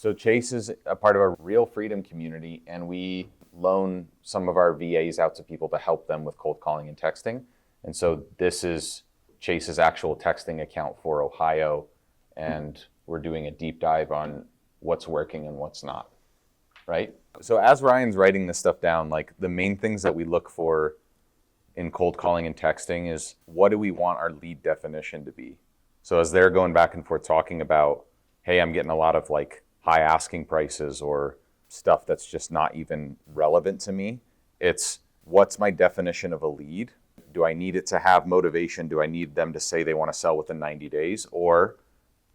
So Chase is a part of our Real Freedom community, and we loan some of our VAs out to people to help them with cold calling and texting. And so this is Chase's actual texting account for Ohio, and we're doing a deep dive on what's working and what's not, right? So as Ryan's writing this stuff down, like the main things that we look for in cold calling and texting is, what do we want our lead definition to be? So as they're going back and forth talking about, hey, I'm getting a lot of like high asking prices or stuff that's just not even relevant to me, it's what's my definition of a lead? Do I need it to have motivation? Do I need them to say they want to sell within 90 days? Or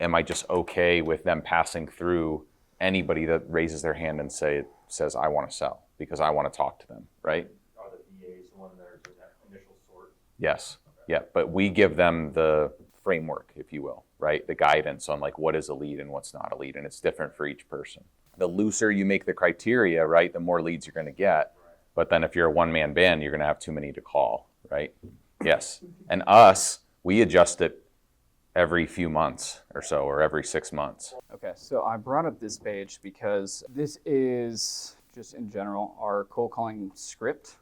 am I just okay with them passing through anybody that raises their hand and says, I want to sell because I want to talk to them, right? Are the VAs the one that are doing that initial sort? Yes. Okay. Yeah. But we give them the framework, if you will, right? The guidance on like what is a lead and what's not a lead. And it's different for each person. The looser you make the criteria, right, the more leads you're going to get. Right. But then if you're a one-man band, you're going to have too many to call, right? Yes. And us, we adjust it every few months or so, or every 6 months. Okay, so I brought up this page because this is just in general our cold calling script.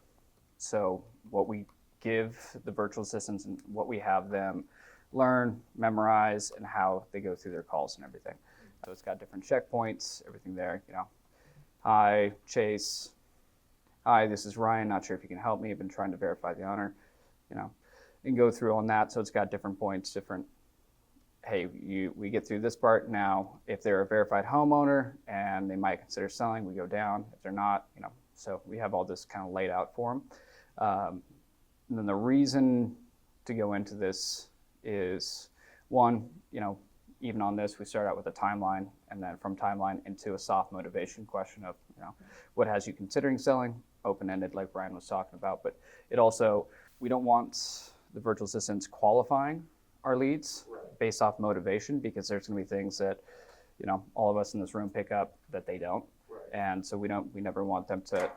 So what we give the virtual assistants and what we have them learn, memorize, and how they go through their calls and everything. So it's got different checkpoints, everything there, you know. Hi, Chase. Hi, this is Ryan. Not sure if you can help me. I've been trying to verify the owner, you know, and go through on that. So it's got different points, different, hey, we get through this part. Now, if they're a verified homeowner and they might consider selling, we go down. If they're not, you know, so we have all this kind of laid out for them. And then the reason to go into this is, one, you know, even on this, we start out with a timeline, and then from timeline into a soft motivation question of, you know, what has you considering selling? Open-ended, like Brian was talking about. But it also, we don't want the virtual assistants qualifying our leads based off motivation, because there's going to be things that, you know, all of us in this room pick up that they don't. Right. And so we never want them to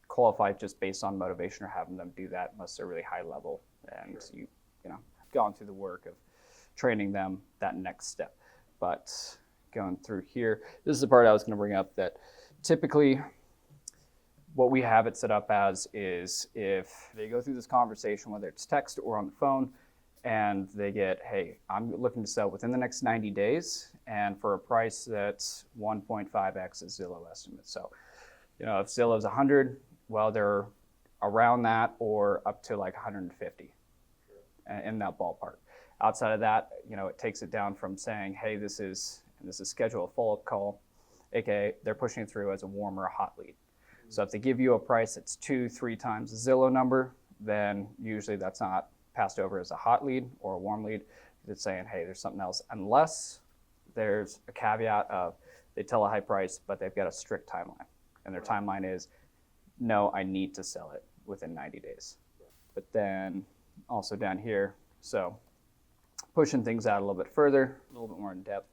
qualify just based on motivation or having them do that unless they're really high level and you know, gone through the work of training them that next step. But going through here, this is the part I was going to bring up, that typically what we have it set up as is, if they go through this conversation, whether it's text or on the phone, and they get, hey, I'm looking to sell within the next 90 days and for a price that's 1.5x a Zillow estimate. So, you know, if Zillow's 100, well, they're around that or up to like 150 in that ballpark. Outside of that, you know, it takes it down from saying, hey, this is schedule a follow-up call, aka they're pushing it through as a warm or a hot lead. So if they give you a price that's 2-3 times the Zillow number, then usually that's not passed over as a hot lead or a warm lead. It's saying, hey, there's something else, unless there's a caveat of they tell a high price, but they've got a strict timeline. And their timeline is, no, I need to sell it within 90 days. But then also down here, so pushing things out a little bit further, a little bit more in depth.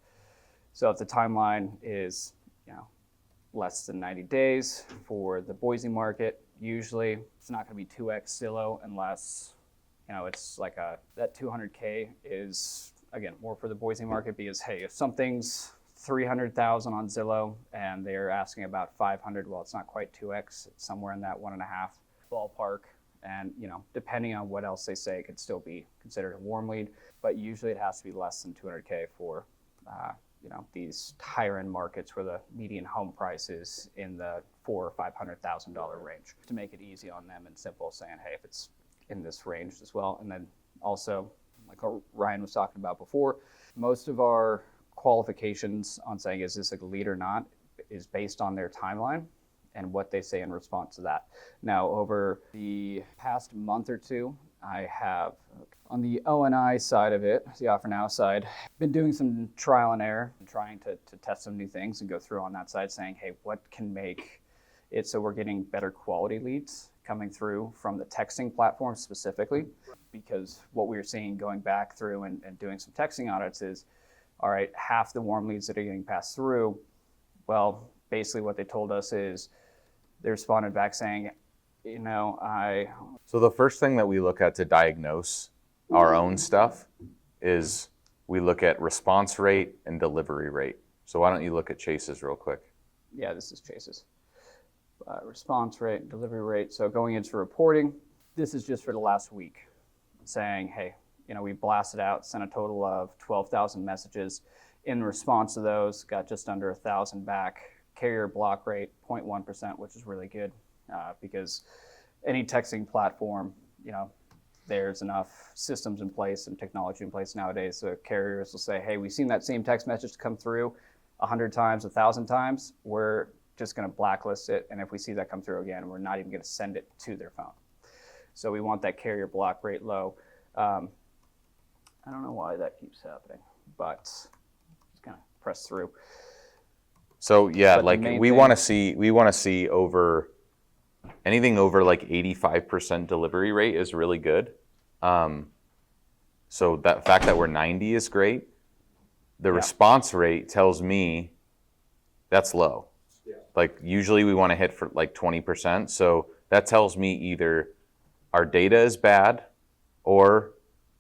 So if the timeline is, you know, less than 90 days for the Boise market, usually it's not going to be 2x Zillow unless, you know, it's like that 200K is, again, more for the Boise market, because, hey, if something's 300,000 on Zillow and they're asking about 500, well, it's not quite 2x, it's somewhere in that 1.5 ballpark. And, you know, depending on what else they say, it could still be considered a warm lead, but usually it has to be less than 200K for, you know, these higher end markets where the median home price is in the $400,000 or $500,000 range, to make it easy on them and simple, saying, hey, if it's in this range as well. And then also, like Ryan was talking about before, most of our qualifications on saying, is this a lead or not, is based on their timeline and what they say in response to that. Now, over the past month or two, I have, on the O&I side of it, the Offer Now side, been doing some trial and error, and trying to test some new things and go through on that side, saying, hey, what can make it so we're getting better quality leads coming through from the texting platform specifically? Because what we were seeing going back through and doing some texting audits is, all right, half the warm leads that are getting passed through, well, basically what they told us is they responded back saying, you know, So the first thing that we look at to diagnose our own stuff is we look at response rate and delivery rate. So why don't you look at Chase's real quick? Yeah, this is Chase's. Response rate, delivery rate. So going into reporting, this is just for the last week, saying, hey, we blasted out, sent a total of 12,000 messages. In response to those, got just under 1,000 back. Carrier block rate, 0.1%, which is really good because any texting platform, there's enough systems in place and technology in place nowadays. So carriers will say, hey, we've seen that same text message come through 100 times, 1,000 times. We're just going to blacklist it. And if we see that come through again, we're not even going to send it to their phone. So we want that carrier block rate low. I don't know why that keeps happening, but just kind of press through. So yeah, But like we want to see over anything over like 85% delivery rate is really good. So that fact that we're 90 is great. The response rate tells me that's low. Yeah. Like usually we want to hit for like 20%. So that tells me either our data is bad or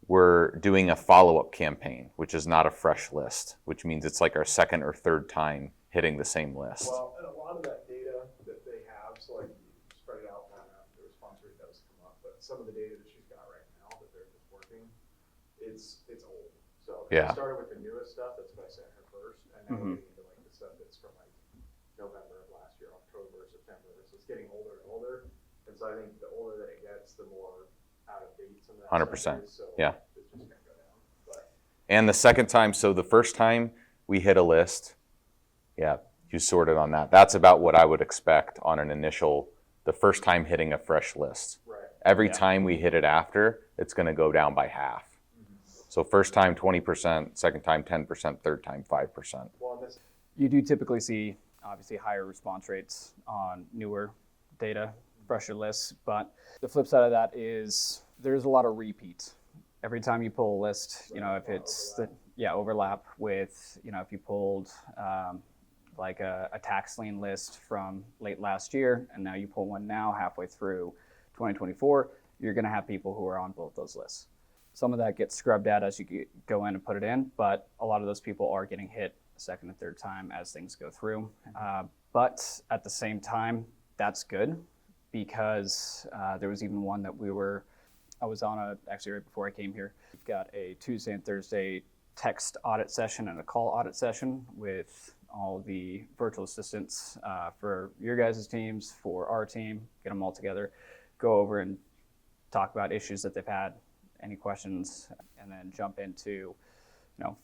we're doing a follow-up campaign, which is not a fresh list, which means it's like our second or third time hitting the same list. Well, and a lot of that data that they have, so like you spread it out long enough, the response rate does come up, but some of the data that she's got right now that they're just working, it's old. So Yeah. we started with the newest stuff, that's what I sent her first, and now we're getting into like the stuff that's from like November of last year, October, September, so it's getting older and older. And so I think the older that it gets, the more out of date some of that 100%. stuff is, so Yeah. it's just gonna go down. But And the second time, so the first time we hit a list, yeah, you sorted on that. That's about what I would expect on an initial, the first time hitting a fresh list. right. Every Yeah. time we hit it after, it's going to go down by half. So first time 20%, second time 10%, third time 5%. Well, and this You do typically see, obviously, higher response rates on newer data, fresher lists, but the flip side of that is there's a lot of repeat. Every time you pull a list, if it's overlap with, if you pulled like a tax lien list from late last year, and now you pull one now halfway through 2024, you're going to have people who are on both those lists. Some of that gets scrubbed out as you go in and put it in, but a lot of those people are getting hit a second and third time as things go through. But at the same time, that's good because there was even one that I was on actually right before I came here. We've got a Tuesday and Thursday text audit session and a call audit session with all the virtual assistants for your guys' teams, for our team, get them all together, go over and talk about issues that they've had, any questions, and then jump into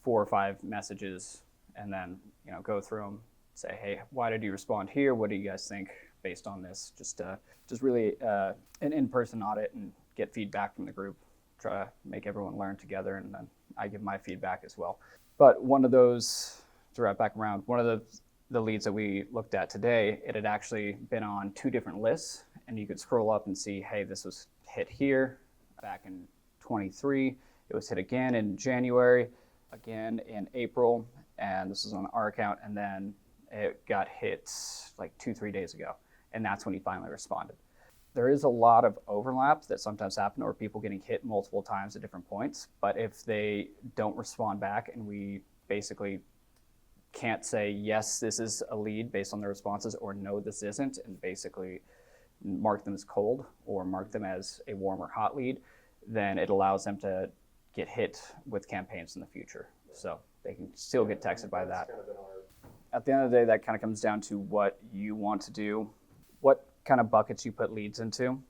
4 or 5 messages and then go through them, say, hey, why did you respond here? What do you guys think based on this? Just really an in-person audit and get feedback from the group, try to make everyone learn together, and then I give my feedback as well. But one of those, to wrap back around, one of the leads that we looked at today, it had actually been on 2 different lists, and you could scroll up and see, hey, this was hit here back in 23. It was hit again in January, again in April, and this was on our account, and then it got hit like 2-3 days ago, and that's when he finally responded. There is a lot of overlap that sometimes happen, or people getting hit multiple times at different points, but if they don't respond back and we basically can't say, yes, this is a lead based on their responses, or no, this isn't, and basically mark them as cold or mark them as a warm or hot lead, then it allows them to get hit with campaigns in the future. So they can still get texted by that. kind of been our At the end of the day, that kind of comes down to what you want to do, what kind of buckets you put leads into,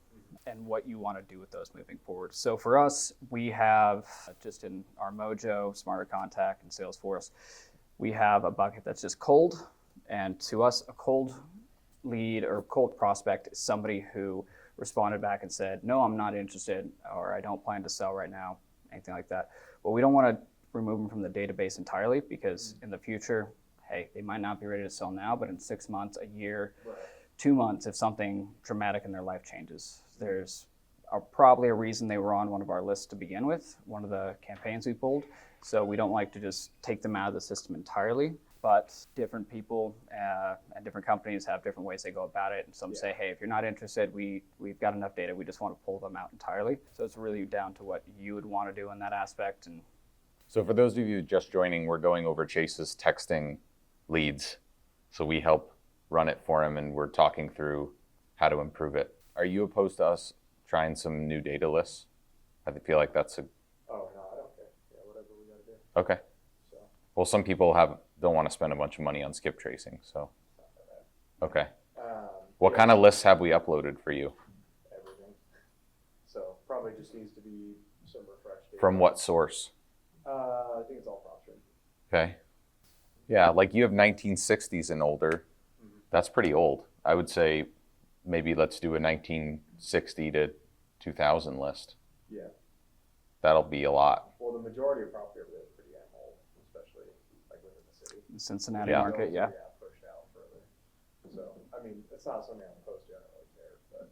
and what you want to do with those moving forward. So for us, we have just in our Mojo, Smarter Contact, and Salesforce, we have a bucket that's just cold. And to us, a cold lead or cold prospect is somebody who responded back and said, no, I'm not interested, or I don't plan to sell right now, anything like that. Well, we don't want to remove them from the database entirely because in the future, hey, they might not be ready to sell now, but in 6 months, a year, 2 months, if something dramatic in their life changes, there's probably a reason they were on one of our lists to begin with, one of the campaigns we pulled. So we don't like to just take them out of the system entirely, but different people and different companies have different ways they go about it. And some say, hey, if you're not interested, we've got enough data, we just want to pull them out entirely. So it's really down to what you would want to do in that aspect. And So for those of you just joining, we're going over Chase's texting leads. So we help run it for him, and we're talking through how to improve it. Are you opposed to us trying some new data lists? I feel like that's Oh, no, I don't care. Yeah, whatever we gotta do. okay. So, Well, some people don't want to spend a bunch of money on skip tracing, so it's not that okay. bad. What Yeah, kind of lists have we uploaded for you? everything. So probably just needs to be some refresh data. From what source? I think it's all PropStream. Okay. Yeah, like you have 1960s and older. That's pretty old. I would say maybe let's do a 1960 to 2000 list. Yeah. That'll be a lot. Well, the majority of property over there is pretty damn old, especially like within the city. Cincinnati Yeah. market, yeah. Pushed out further. So, I mean, it's not something I'm opposed to, I don't really care, but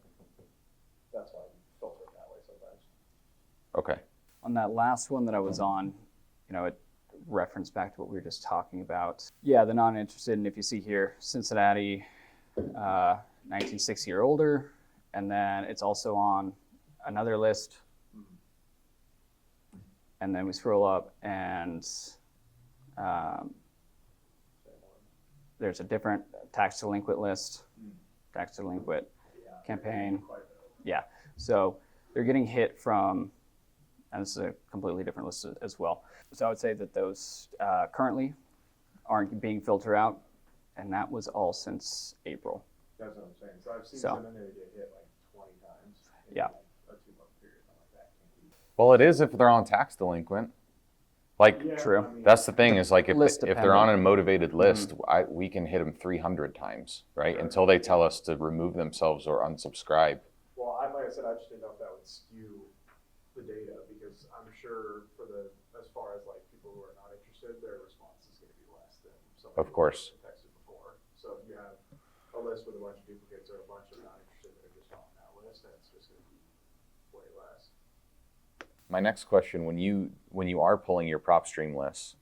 that's why we filter it that way sometimes. Okay. On that last one that I was on, it referenced back to what we were just talking about. Yeah, the non-interested, and if you see here, Cincinnati, 1960 or older, and then it's also on another list. And then we scroll up and there's a different tax delinquent list, tax delinquent campaign. Yeah, so they're getting hit from, and this is a completely different list as well. So I would say that those currently aren't being filtered out, and that was all since April. That's what I'm saying. So I've seen So- some in there get hit like 20 times in Yeah. like a 2-month period. I'm like, that can't be. Well, it is if they're on tax delinquent. Like Yeah, True. I mean, that's the thing is like List if they're on a dependent. motivated list, we can hit them 300 times, right? Sure. Until they tell us to remove themselves or unsubscribe. well, like I said, I just didn't know if that would skew the data because I'm sure as far as like people who are not interested, their response is going to be less than somebody Of course. who texted before. So if you have a list with a bunch of duplicates or a bunch of not interested that are just on that list, then it's just going to be way less. My next question: when you are pulling your prop stream lists,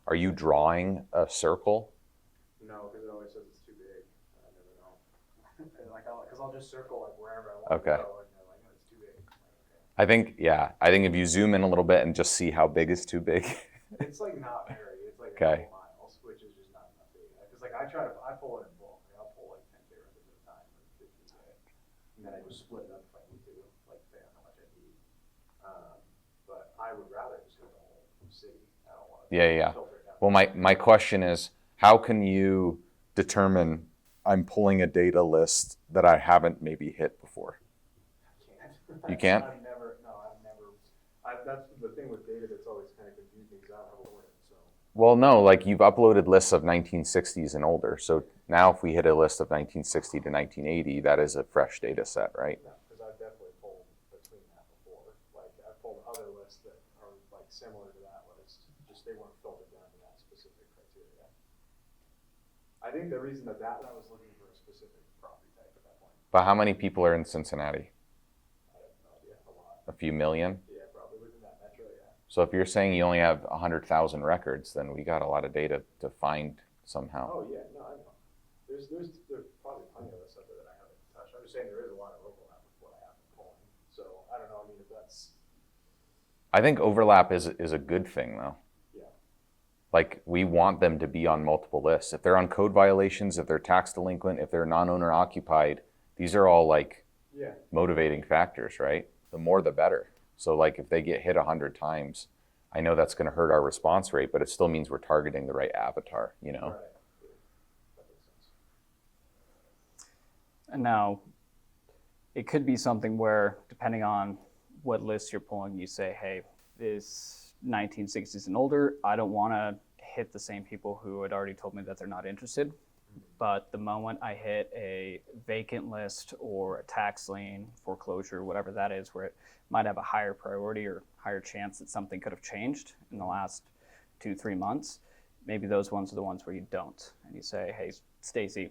are you drawing a circle? No, because it always says it's too big. I never know. Because I'll just circle like wherever I want Okay. to go, and they're like, no, it's too big. I'm like, I think if you zoom in a little bit and just see how big is too big. okay. It's like not very. It's like Okay. a couple miles, which is just not enough data. Because like I pull it in bulk. Like, I'll pull like 10K records at a time, or 15K, and then I just split it up if I need to, like depending on how much I need. But I would rather just go to the whole city. I don't want to Yeah. filter it down. Well, my question is, how can you determine I'm pulling a data list that I haven't maybe hit before? Can't. You can't? I've never. That's the thing with data that's always kind of confusing because I don't have a word. So Well, no, like you've uploaded lists of 1960s and older. So now if we hit a list of 1960 to 1980, that is a fresh data set, right? no, because I've definitely pulled between that before. Like I've pulled other lists that are like similar to that list. Just they weren't filtered down to that specific criteria. I think the reason that I was looking for a specific property type at that point. But how many people are in Cincinnati? I have no idea. A lot. A few million? Yeah, probably within that metro. Yeah. So if you're saying you only have 100,000 records, then we got a lot of data to find somehow. Oh yeah, no, I know. There's probably plenty of this out there that I haven't touched. I'm just saying there is a lot of overlap with what I have been pulling. So I don't know. I mean, if that's I think overlap is a good thing though. yeah, Like we want them to be on multiple lists. If they're on code violations, if they're tax delinquent, if they're non-owner occupied, these are all like yeah, motivating factors, right? The more the better. So like if they get hit 100 times, I know that's going to hurt our response rate, but it still means we're targeting the right avatar, you know? right. That makes sense. And now, it could be something where, depending on what list you're pulling, you say, hey, this 1960s and older, I don't want to hit the same people who had already told me that they're not interested. But the moment I hit a vacant list or a tax lien, foreclosure, whatever that is, where it might have a higher priority or higher chance that something could have changed in the last 2-3 months, maybe those ones are the ones where you don't. And you say, hey, Stacy,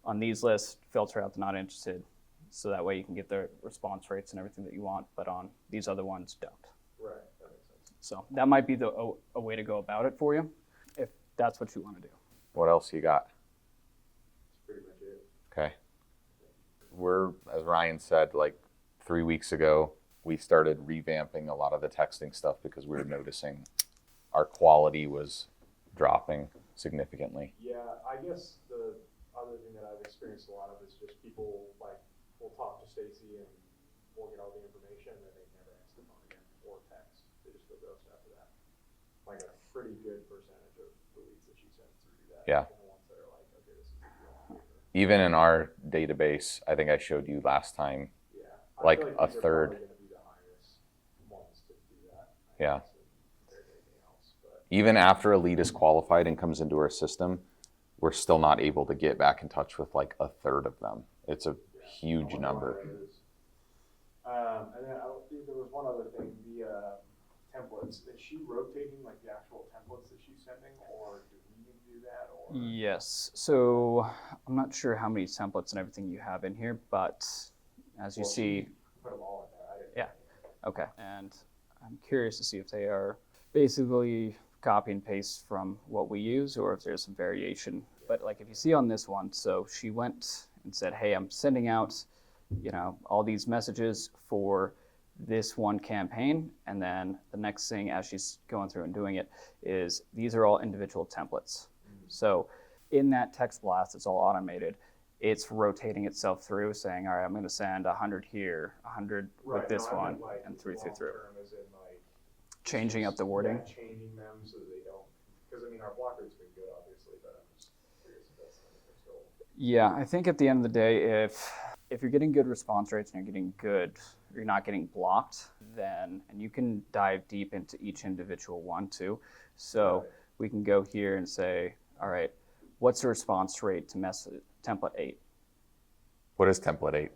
on these lists, filter out the not interested, so that way you can get the response rates and everything that you want, but on these other ones, don't. Right, that makes sense. So that might be a way to go about it for you, if that's what you want to do. What else you got? That's pretty much it. Okay. We're, as Ryan said, like 3 weeks ago, we started revamping a lot of the texting stuff because we were noticing our quality was dropping. significantly. Yeah, I guess the other thing that I've experienced a lot of is just people like will talk to Stacy and we'll get all the information and then they never answer the phone again or text. They just go ghost after that. Like a pretty good percentage of the leads that she sends through do that. Yeah. And the ones that are like, okay, this is the deal on paper. Even in our database, I think I showed you last time, Yeah. Like I feel a these are third. probably gonna be the highest ones to do that. Yeah. Compared to anything else, but. even after a lead is qualified and comes into our system, we're still not able to get back in touch with like a third of them. It's a huge number. And then there was one other thing, the templates. Is she rotating like the actual templates that she's sending, or do we need to do that? Or Yes. So I'm not sure how many templates and everything you have in here, but as you Well, see, put them all in there? I didn't. Yeah. okay. And I'm curious to see if they are basically copy and paste from what we use or if there's some variation. But like if you see on this one, so she went and said, hey, I'm sending out, all these messages for this one campaign. And then the next thing as she's going through and doing it is these are all individual templates. So in that text blast, it's all automated. It's rotating itself through saying, all right, I'm going to send 100 here, 100 with this no, I one, meant, like, and through. long-term as in, like, Changing up the wording. Yeah, changing them so that they don't, because I mean, our block rate's been good, obviously, but I'm just curious if that's something that's still. Yeah, I think at the end of the day, if you're getting good response rates and you're not getting blocked, then, and you can dive deep into each individual one too. So Right. we can go here and say, all right, what's the response rate to template 8? What is template 8?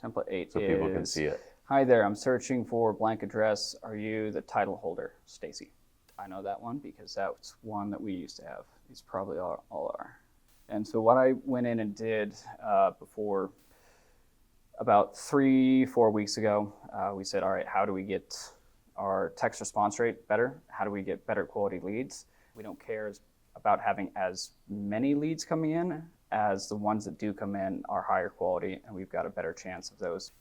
Template 8 So is, people can see it. hi there, I'm searching for blank address. Are you the title holder, Stacy? I know that one because that's one that we used to have. These probably all are. And so what I went in and did before about 3-4 weeks ago, we said, all right, how do we get our text response rate better? How do we get better quality leads? We don't care about having as many leads coming in as the ones that do come in are higher quality, and we've got a better chance of those,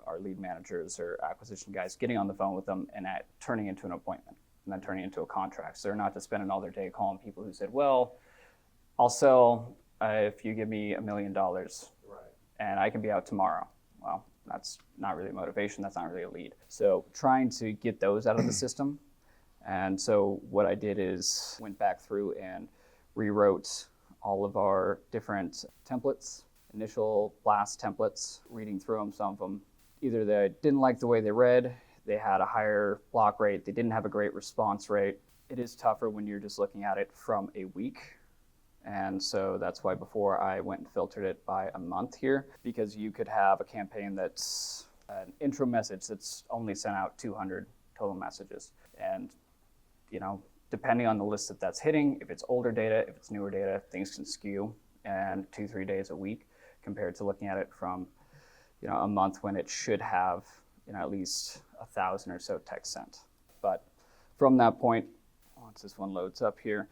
our lead managers or acquisition guys getting on the phone with them and turning into an appointment and then turning into a contract. So they're not just spending all their day calling people who said, well, I'll sell if you give me $1 million Right. and I can be out tomorrow. Well, that's not really motivation. That's not really a lead. So trying to get those out of the system. And so what I did is went back through and rewrote all of our different templates, initial blast templates, reading through them. Some of them, either they didn't like the way they read, they had a higher block rate, they didn't have a great response rate. It is tougher when you're just looking at it from a week. And so that's why before I went and filtered it by a month here, because you could have a campaign that's an intro message that's only sent out 200 total messages. And, depending on the list that's hitting, if it's older data, if it's newer data, things can skew and 2-3 days a week compared to looking at it from, a month when it should have, at least 1,000 or so text sent. But from that point, once this one loads up here,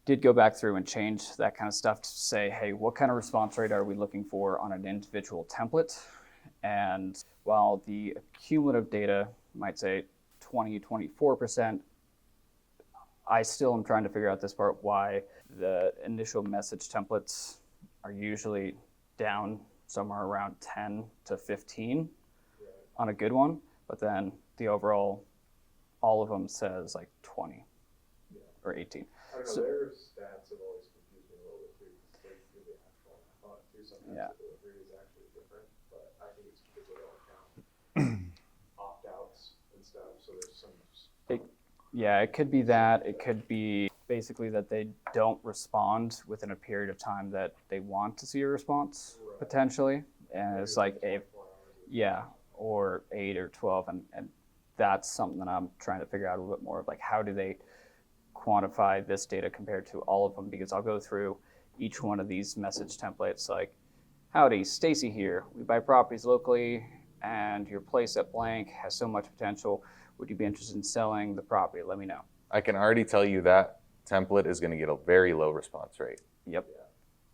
did go back through and change that kind of stuff to say, hey, what kind of response rate are we looking for on an individual template? And while the cumulative data might say 20-24%, I still am trying to figure out this part, why the initial message templates are usually down somewhere around 10 to 15 on a good one, but then the overall, all of them says like 20 or 18. I don't know, So- their stats have always confused me a little bit too, because they do the actual, I thought too, sometimes Yeah. the delivery is actually different, but I think it's because they don't count opt-outs and stuff, so there's some. Yeah, it could be that. It could be basically that they don't respond within a period of time that they want to see a response, Right. potentially. And it's like, if, 24 hours or- yeah, or 8 or 12. And that's something that I'm trying to figure out a little bit more of, like, how do they quantify this data compared to all of them? Because I'll go through each one of these message templates like, howdy, Stacy here. We buy properties locally and your place at blank has so much potential. Would you be interested in selling the property? Let me know. I can already tell you that template is going to get a very low response rate. Yep.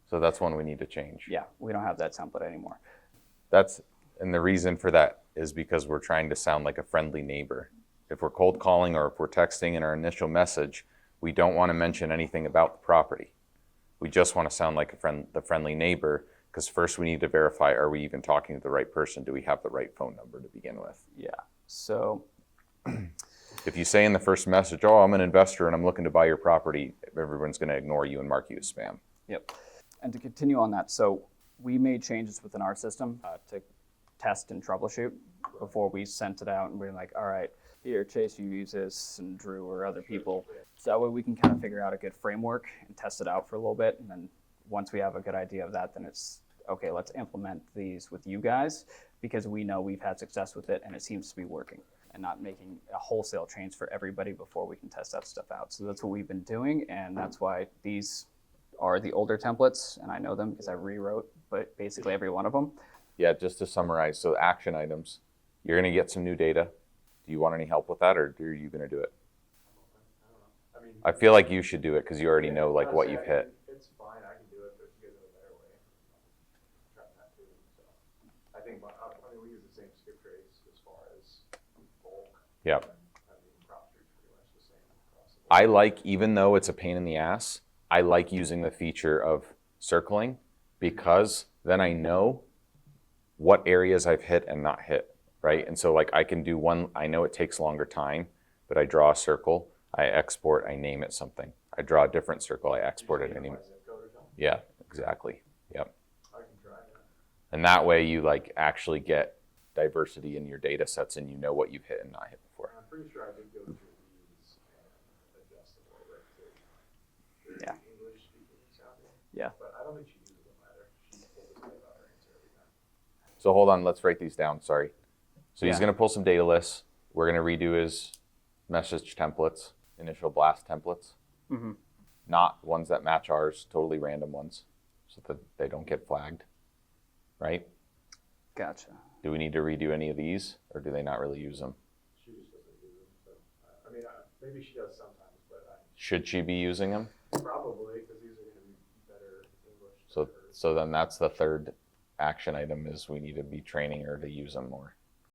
So that's one we need to change. Yeah, we don't have that template anymore. And the reason for that is because we're trying to sound like a friendly neighbor. If we're cold calling or if we're texting in our initial message, We don't want to mention anything about the property. We just want to sound like the friendly neighbor, because first we need to verify, are we even talking to the right person? Do we have the right phone number to begin with? Yeah. So If you say in the first message, oh, I'm an investor and I'm looking to buy your property, everyone's going to ignore you and mark you as spam. yep. And to continue on that, so we made changes within our system to test and troubleshoot before we sent it out, and we're like, all right, here, Chase, you use this, and Drew or other people. So that way we can kind of figure out a good framework and test it out for a little bit. And then once we have a good idea of that, then it's, okay, let's implement these with you guys, because we know we've had success with it and it seems to be working, and not making a wholesale change for everybody before we can test that stuff out. So that's what we've been doing, and that's why these are the older templates, and I know them because I rewrote but basically every one of them. Yeah, just to summarize, so action items, you're going to get some new data. Do you want any help with that, or are you going to do it? I mean, I feel like you should do it because you already know like what honestly, you've I hit. mean, it's fine, I can do it, but if you guys have a better way, I'm trying that too, so. I think, I mean, we use the same skip trace as far as bulk. Yep. I mean, crop tree's pretty much the same across the board. I like, even though it's a pain in the ass, I like using the feature of circling, because then I know what areas I've hit and not hit, right? And so like I can do one, I know it takes longer time, but I draw a circle, I export, I name it something. I draw a different circle, I export it, I name it. Zip code or something? Yeah, exactly. Yep. I can try that. And that way you like actually get diversity in your data sets and you know what you've hit and not hit before. I'm pretty sure I did go through these and adjust them a little bit to Yeah. English speaking sounding. Yeah. But I don't think she uses them either. She told us about her answer every time. So hold on, let's write these down, sorry. So he's Yeah. gonna pull some data lists. We're gonna redo his message templates, initial blast templates. Mm-hmm. Not ones that match ours, totally random ones, so that they don't get flagged, right? Gotcha. Do we need to redo any of these, or do they not really use them? She just doesn't use them, so, I mean, maybe she does sometimes, but Should she be using them? probably, because these are gonna be better English. So then that's the third action item, is we need to be training her to use them more.